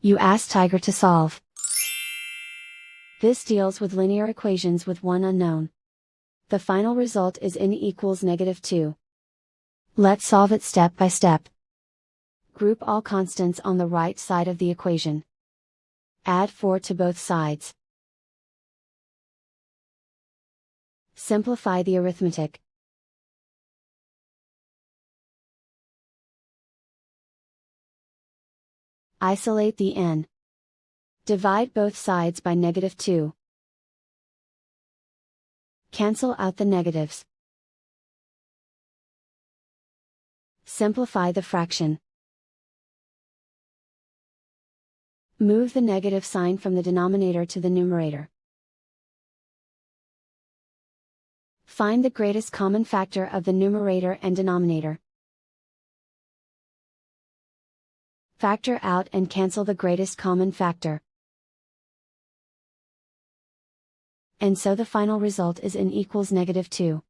You ask Tiger to solve. This deals with linear equations with one unknown. The final result is n equals -2. Let's solve it step by step. Group all constants on the right side of the equation. Add 4 to both sides. Simplify the arithmetic. Isolate the n. Divide both sides by -2. Cancel out the negatives. Simplify the fraction. Move the negative sign from the denominator to the numerator. Find the greatest common factor of the numerator and denominator. Factor out and cancel the greatest common factor. And so the final result is n equals -2.